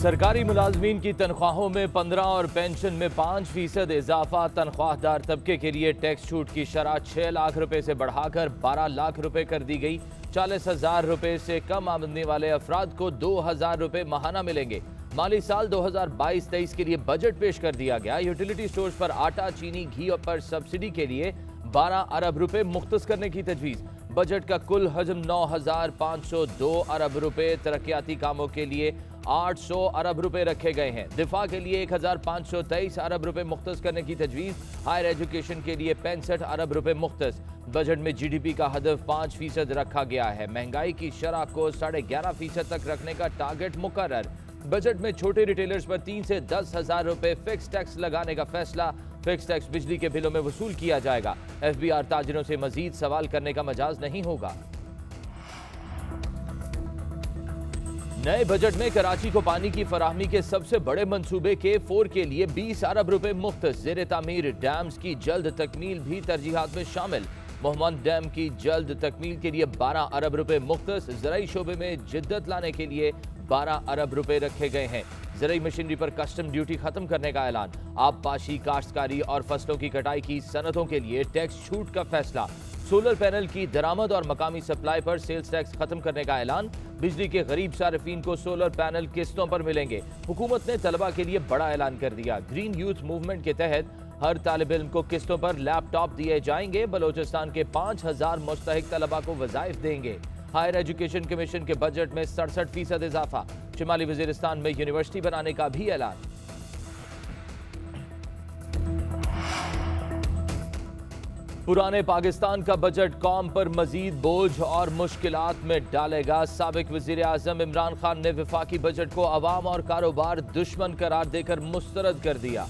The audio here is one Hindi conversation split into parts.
सरकारी मुलाजमीन की तनख्वाहों में 15 और पेंशन में 5% इजाफा। तनख्वाहदार तबके के लिए टैक्स छूट की शरह 6 लाख रुपए से बढ़ाकर 12 लाख रुपए कर दी गई। 40,000 रुपए से कम आमदनी वाले अफराद को 2,000 रुपए माहाना मिलेंगे। माली साल 2022-23 के लिए बजट पेश कर दिया गया। यूटिलिटी स्टोर्स पर आटा, चीनी, घी पर सब्सिडी के लिए 12 अरब रुपए मुख्तस करने की तजवीज़। बजट का कुल हजम 9,502 अरब रुपए, तरक्याती कामों के लिए 800 अरब रुपए रखे गए हैं। दिफा के लिए 1,523 अरब रुपए मुख्तस करने की तजवीज़। हायर एजुकेशन के लिए 65 अरब रुपए मुख्तस। बजट में GDP का हदफ 5% रखा गया है। महंगाई की शरह को 11.5% तक रखने का टारगेट मुकर्रर। बजट में छोटे रिटेलर्स पर 3 से 10,000 रुपए फिक्स टैक्स लगाने का फैसला। फिक्स टैक्स बिजली के बिलों में वसूल किया जाएगा। FBR ताजिरों से मजीद सवाल करने का मजाज नहीं होगा। नए बजट में कराची को पानी की फराहमी के सबसे बड़े मंसूबे K4 के लिए 20 अरब रुपए मुख्तस। ज़ेरे तामीर डैम्स की जल्द तकमील भी तरजीहात में शामिल। मोहम्मद डैम की जल्द तकमील के लिए 12 अरब रुपए मुख्तस। ज़राई शोबे में जिद्दत लाने के लिए 12 अरब रुपए रखे गए हैं। ज़राई मशीनरी पर कस्टम ड्यूटी खत्म करने का ऐलान। आबपाशी, काश्तकारी और फसलों की कटाई की सनतों के लिए टैक्स छूट का फैसला। सोलर पैनल की दरामद और मकामी सप्लाई पर सेल्स टैक्स खत्म करने का ऐलान। बिजली के गरीब सारिफीन को सोलर पैनल किस्तों पर मिलेंगे। हुकूमत ने तलबा के लिए बड़ा ऐलान कर दिया। ग्रीन यूथ मूवमेंट के तहत हर तालिब इल्म को किस्तों पर लैपटॉप दिए जाएंगे। बलोचिस्तान के 5,000 मुस्तहिक तलबा को वज़ाइफ देंगे। हायर एजुकेशन कमीशन के बजट में 67% इजाफा। शिमाली वजीरिस्तान में यूनिवर्सिटी बनाने का भी ऐलान। पुराने पाकिस्तान का बजट कौम पर मजीद बोझ और मुश्किलात में डालेगा। साबिक वजीर आजम इमरान खान ने वफाकी बजट को अवाम और कारोबार दुश्मन करार देकर मुस्तरद कर दिया।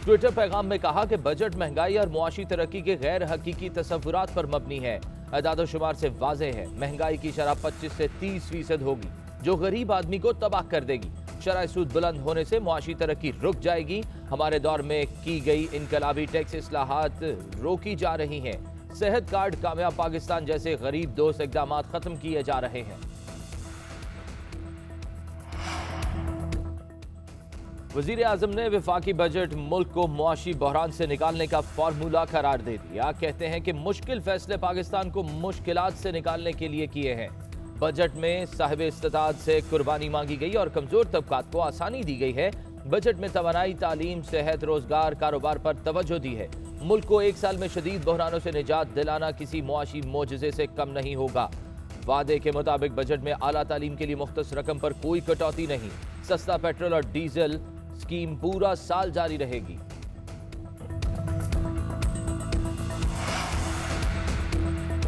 ट्विटर पैगाम में कहा कि बजट महंगाई और मुआशी तरक्की के गैर हकीकी तसव्वुरात पर मबनी है। अदाद शुमार से वाज़ेह है महंगाई की शरह 25 से 30% होगी, जो गरीब आदमी को तबाह कर देगी। शरह सूद बुलंद होने से मुआशी तरक्की रुक जाएगी। हमारे दौर में की गई इनकलाबी टैक्स इस्लाहात रोकी जा रही हैं। सेहत कार्ड कामयाब पाकिस्तान जैसे गरीब दोस्त इकदाम खत्म किए जा रहे हैं। वजीर आजम ने वफाकी बजट मुल्क को मुआशी बहरान से निकालने का फार्मूला करार दे दिया। कहते हैं कि मुश्किल फैसले पाकिस्तान को मुश्किलात से निकालने के लिए किए हैं। बजट में साहिब इस्तिताअत से कुर्बानी मांगी गई और कमजोर तबकात को आसानी दी गई है। बजट में तवानाई, तालीम, सेहत, रोजगार, कारोबार पर तवज्जो दी है। मुल्क को 1 साल में शदीद बहरानों से निजात दिलाना किसी मुआशी मोजज़े से कम नहीं होगा। वादे के मुताबिक बजट में आला तालीम के लिए मुख्तस रकम पर कोई कटौती नहीं। सस्ता पेट्रोल और डीजल स्कीम पूरा साल जारी रहेगी।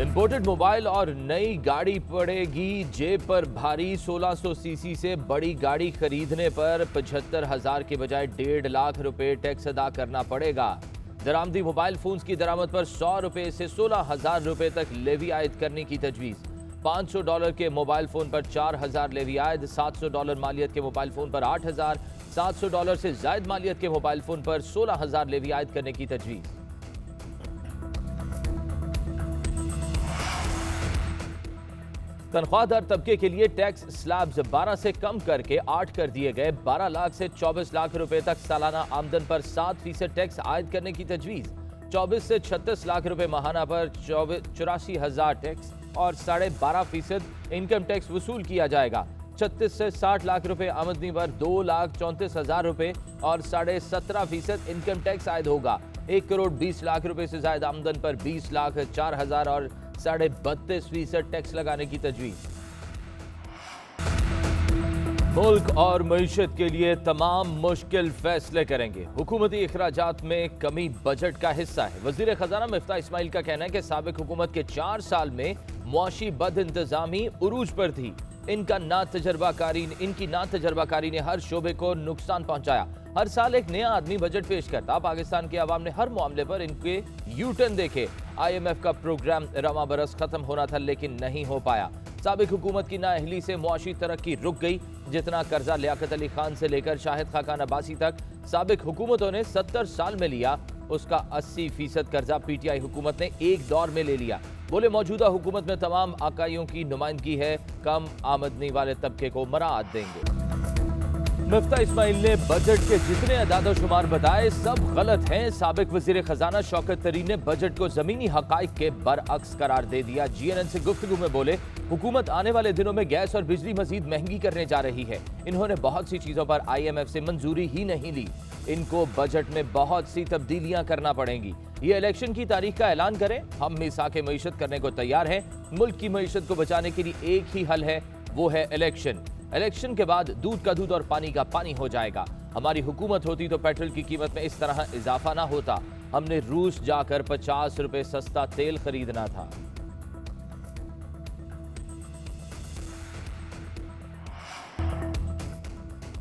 इंपोर्टेड मोबाइल और नई गाड़ी पड़ेगी जेब पर भारी। 1600 सीसी से बड़ी गाड़ी खरीदने पर 75,000 के बजाय 1.5 लाख रुपए टैक्स अदा करना पड़ेगा। दरामदी मोबाइल फोन्स की दरामद पर 100 रुपए से 16,000 रुपए तक लेवी आयद करने की तजवीज़। $500 के मोबाइल फोन पर 4,000 लेवी आयद। $700 मालियत के मोबाइल फोन पर 8,000। $700 से जायद मालियत के मोबाइल फोन पर 16,000 लेवी आयद करने की तजवीज़। तनख्वाहदार तबके के लिए टैक्स स्लैब्स 12 से कम करके 8 कर दिए गए। 12 लाख से 24 लाख रुपए तक सालाना आमदन पर 7% टैक्स आयद करने की तजवीज़। 24 से 36 लाख रुपए माहाना पर 84,000 टैक्स और 12.5% इनकम टैक्स वसूल किया जाएगा। 36 से 60 लाख रुपए आमदनी पर 2,34,000 रुपए और 17.5% इनकम टैक्स आयद होगा। 1 करोड़ 20 लाख रुपए से ज्यादा आमदन पर 20,04,000 और 32.5% टैक्स लगाने की तजवीज़। मुल्क और मईशत के लिए तमाम मुश्किल फैसले करेंगे। हुकूमती अखराजात में कमी बजट का हिस्सा है। वजीर खजाना मिफ्ताह इस्माइल का कहना है कि साबिक हुकूमत के 4 साल में मुआशी बद इंतजामी उरूज पर थी। इनकी ना तजर्बाकारी ने हर शोबे को नुकसान पहुंचाया। हर साल एक नया आदमी बजट पेश करता। पाकिस्तान के अवाम ने हर मामले पर इनके यूटर्न देखे। IMF का प्रोग्राम रवां बरस खत्म होना था लेकिन नहीं हो पाया। साबिक हुकूमत की नाअहली से मुआशी तरक्की रुक गई। जितना कर्जा लियाकत अली खान से लेकर शाहिद खाकान अब्बासी तक साबिक हुकूमतों ने 70 साल में लिया, उसका 80% कर्जा PTI हुकूमत ने एक दौर में ले लिया। बोले मौजूदा हुकूमत में तमाम आकाइयों की नुमाइंदगी है, कम आमदनी वाले तबके को मराहत देंगे। मिफ्ता इस्माइल ने बजट के जितने अदाद-ओ-शुमार बताए सब गलत हैं। साबिक वजीर खजाना शौकत तरीन ने बजट को जमीनी हकाइक के बरअक्स करार दे दिया। GNN से गुफ्तगू में बोले, हुकूमत आने वाले दिनों में गैस और बिजली मजीद महंगी करने जा रही है। इन्होंने बहुत सी चीजों पर IMF से मंजूरी ही नहीं ली। इनको बजट में बहुत सी तब्दीलियां करना पड़ेंगी। ये इलेक्शन की तारीख का ऐलान करें, हम मिसाके मईशत करने को तैयार हैं। मुल्क की मईशत को बचाने के लिए एक ही हल है, वो है इलेक्शन। इलेक्शन के बाद दूध का दूध और पानी का पानी हो जाएगा। हमारी हुकूमत होती तो पेट्रोल की कीमत में इस तरह इजाफा ना होता। हमने रूस जाकर 50 रुपए सस्ता तेल खरीदना था।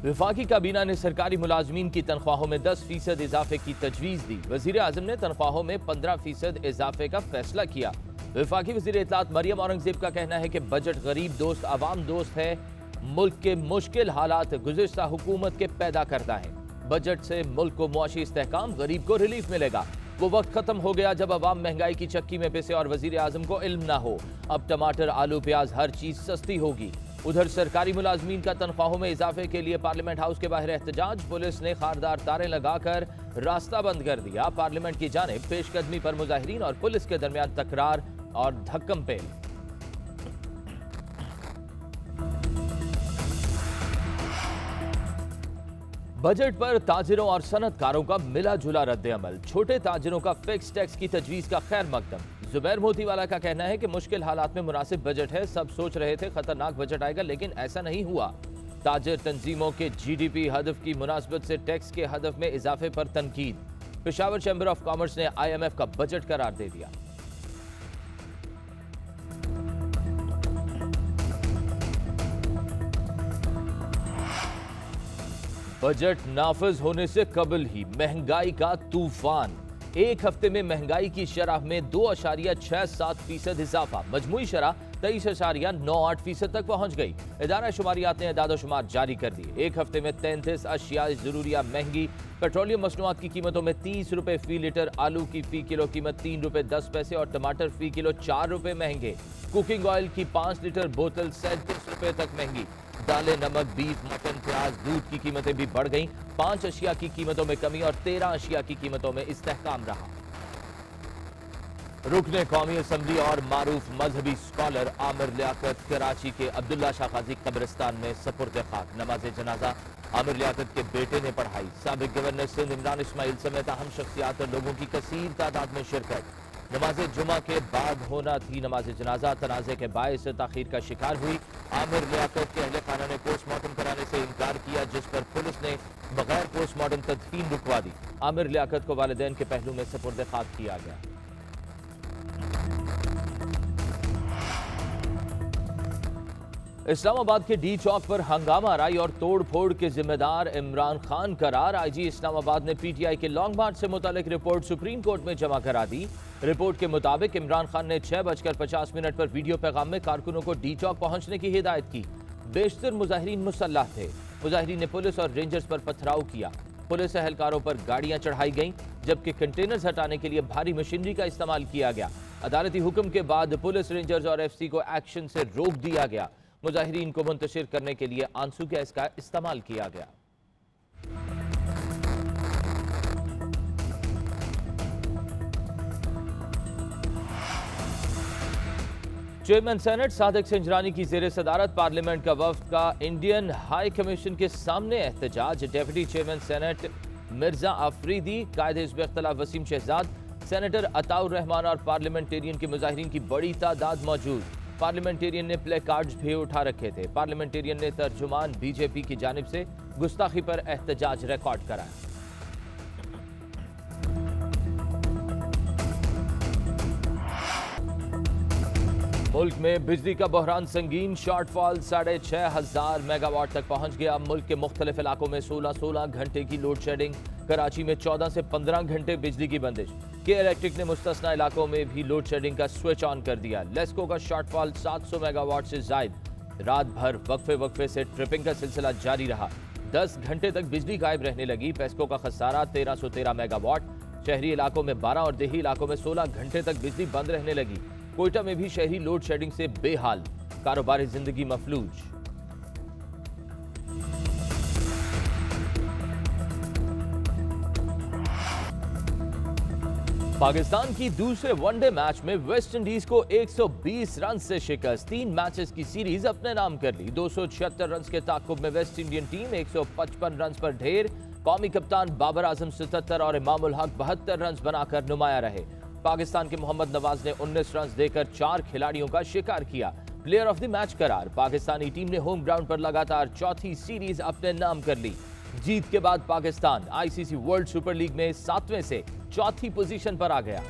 वफाकी काबीना ने सरकारी मुलाजमीन की तनख्वाहों में 10% इजाफे की तजवीज दी। वजीर आजम ने तनख्वाहों में 15% इजाफे का फैसला किया। वफाकी वजीर इत्तलात मरियम औरंगजेब का कहना है कि बजट गरीब दोस्त, आवाम दोस्त है। मुल्क के मुश्किल हालात गुज़िश्ता हुकूमत के पैदा करता है। बजट से मुल्क को मुआशी इस्तेहकाम, गरीब को रिलीफ मिलेगा। वो वक्त खत्म हो गया जब अवाम महंगाई की चक्की में पिसे और वजीर आजम को इल्म ना हो। अब टमाटर, आलू, प्याज हर चीज सस्ती होगी। उधर सरकारी मुलाजमीन का तनख्वाहों में इजाफे के लिए पार्लियामेंट हाउस के बाहर एहतजाज। पुलिस ने खारदार तारे लगाकर रास्ता बंद कर दिया। पार्लियामेंट की जानिब पेशकदमी पर मुजाहिरीन और पुलिस के दरमियान तकरार और धक्कम पेल। बजट पर ताजिरों और सनतकारों का मिला जुला रद्द-ए-अमल। छोटे ताजिरों का फिक्स टैक्स की तजवीज का खैर मकदम। जुबैर मोतीवाला का कहना है कि मुश्किल हालात में मुनासिब बजट है। सब सोच रहे थे खतरनाक बजट आएगा, लेकिन ऐसा नहीं हुआ। ताजिर तंजीमों के GDP हदफ की मुनासबत से टैक्स के हदफ में इजाफे पर तनकीद। पेशावर चैम्बर ऑफ कॉमर्स ने IMF का बजट करार दे दिया। बजट नाफिज होने से कबल ही महंगाई का तूफान। एक हफ्ते में महंगाई की शरह में 2.67% इजाफा। मजमूई शरह 23.98% तक पहुंच गई। इदारा शुमारियात ने अदाद-ओ-शुमार जारी कर दिए। एक हफ्ते में 33 अशिया जरूरिया महंगी। पेट्रोलियम मसनूआत की कीमतों में 30 रुपए फी लीटर, आलू की फी किलो कीमत 3 रुपए 10 पैसे और टमाटर फी किलो 4 रुपए महंगे। कुकिंग ऑयल की 5 लीटर बोतल 37 रुपए तक महंगी। दालें, नमक, बीफ, मटन, प्याज, दूध की कीमतें भी बढ़ गईं। 5 अशिया की कीमतों में कमी और 13 अशिया की कीमतों में इस्तेहकाम रहा। रुकने कौमी असम्बली और मारूफ मजहबी स्कॉलर आमिर लियाकत कराची के अब्दुल्ला शाह गाजी कब्रिस्तान में सपुर्द खाक। नमाज जनाजा आमिर लियाकत के बेटे ने पढ़ाई। साबिक गवर्नर सिंध इमरान इस्माइल समेत अहम शख्सियात और लोगों की कसीर तादाद में शिरकत। नमाज जुमा के बाद होना थी नमाज जनाजा, तनाज़े के बायस ताखीर का शिकार हुई। आमिर लियाकत के अहले खाना ने पोस्टमार्टम कराने से इनकार किया, जिस पर पुलिस ने बगैर पोस्टमार्टम तदफीन रुकवा दी। आमिर लियाकत को वालिदैन के पहलू में सपुर्द खाक किया गया। इस्लामाबाद के डी चौक पर हंगामा राई और तोड़ फोड़ के जिम्मेदार इमरान खान करार। IG इस्लामाबाद ने PTI के लॉन्ग मार्च से मुतालिक रिपोर्ट सुप्रीम कोर्ट में जमा करा दी। रिपोर्ट के मुताबिक इमरान खान ने 6:50 पर वीडियो पैगाम में कारकुनों को डी चौक पहुंचने की हिदायत की। बेशतर मुजाहिरीन मुसल्लह थे। मुजाहिरीन ने पुलिस और रेंजर्स पर पथराव किया। पुलिस एहलकारों पर गाड़ियां चढ़ाई गईं, जबकि कंटेनर्स हटाने के लिए भारी मशीनरी का इस्तेमाल किया गया। अदालती हुक्म के बाद पुलिस, रेंजर्स और FC को एक्शन से रोक दिया गया। मुजाहिरीन को मुंतशिर करने के लिए आंसू गैस का इस्तेमाल किया गया। चेयरमैन सेनेट सादिक संजरानी की जेर सदारत पार्लियामेंट का वफ्द का इंडियन हाई कमीशन के सामने एहतजाज। Deputy chairman senate Mirza Afridi, कायद हिज़्ब इख्तिलाफ वसीम शहजाद, सेनेटर अताउर रहमान और पार्लियामेंटेरियन के मुजाहिरीन की बड़ी तादाद मौजूद। पार्लियामेंटेरियन ने प्ले कार्ड्स भी उठा रखे थे। पार्लियामेंटेरियन ने तर्जुमान BJP की जानिब से गुस्ताखी पर एहतजाज रिकॉर्ड कराया। मुल्क में बिजली का बहरान संगीन। शॉर्टफॉल 6500 मेगावाट तक पहुंच गया। मुल्क के मुख्तलिफ इलाकों में 16 घंटे की लोड शेडिंग। कराची में 14 से 15 घंटे बिजली की बंदिश। के इलेक्ट्रिक ने मुस्तस्ना इलाकों में भी लोड शेडिंग का स्विच ऑन कर दिया। लेस्को का शॉर्टफॉल 700 मेगावाट से जायद। रात भर वक्फे से ट्रिपिंग का सिलसिला जारी रहा। 10 घंटे तक बिजली गायब रहने लगी। पेस्को का खसारा 1313 मेगावाट। शहरी इलाकों में 12 और देही इलाकों में 16 घंटे तक बिजली बंद रहने लगी। कोयटा में भी शहरी लोड शेडिंग से बेहाल। कारोबारी जिंदगी मफलूज। पाकिस्तान की दूसरे वनडे मैच में वेस्ट इंडीज को 120 रन से शिकस्त, 3 मैचेस की सीरीज अपने नाम कर ली। 276 रन के ताकुब में वेस्ट इंडियन टीम 155 रन पर ढेर। कौमी कप्तान बाबर आजम 77 और इमामुल हक 72 रन बनाकर नुमाया रहे। पाकिस्तान के मोहम्मद नवाज ने 19 रन देकर 4 खिलाड़ियों का शिकार किया। प्लेयर ऑफ द मैच करार। पाकिस्तानी टीम ने होम ग्राउंड पर लगातार चौथी सीरीज अपने नाम कर ली। जीत के बाद Pakistan ICC world super league में 7वें से चौथी पोजीशन पर आ गया।